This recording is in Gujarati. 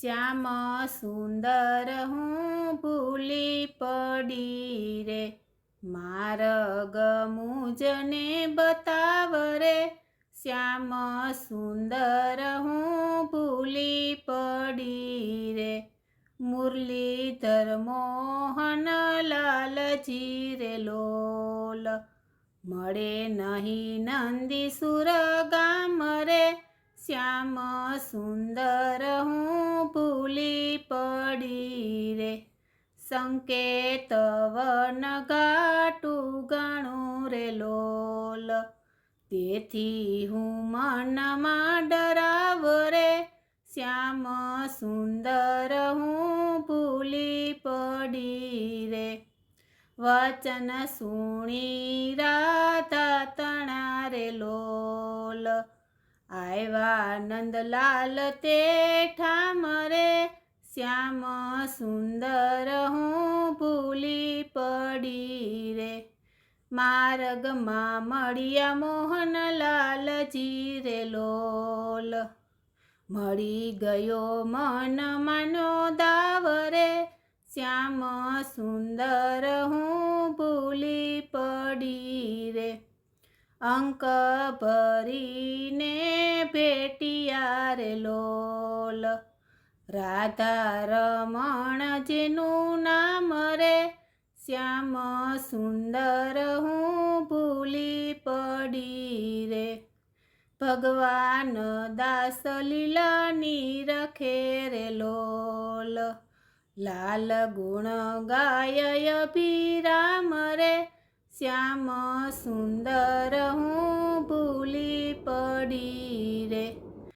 શ્યામ સુંદર હું ભૂલી પડી રે, માર્ગ મુજને બતાવ રે. શ્યામ સુંદર હું ભૂલી પડી રે, મુરલીધર મોહન લાલજી રે લોલ. મળે નહીં નંદીસુર ગામ રે, શ્યામ સુંદર હું ભૂલી પડી રે. સંકેત વન ઘાટું ગણું રે લોલ, તેથી હું મનમાં ડરાવ રે. શ્યામ સુંદર હું ભૂલી પડી રે. વચન સુણી રાધા તણા રે લોલ, આવ્યા નંદલાલ તે ઠામ રે. શ્યામ સુંદર હું ભૂલી પડી રે, માર્ગમાં મળ્યા મોહનલાલજી રે લોલ. મળી ગયો મન માનો દાવ રે, શ્યામ સુંદર હું ભૂલી પડી રે. અંક ભરીને ભેટિયા રે લોલ, રાધા રમણ જેનું નામ રે. શ્યામ સુંદર હું ભૂલી પડી રે, ભગવાન દાસ લીલાની રખે રે લોલ. લાલ ગુણ ગાય અભિરામ રે, શ્યામ સુંદર હું ભૂલી પડી રે.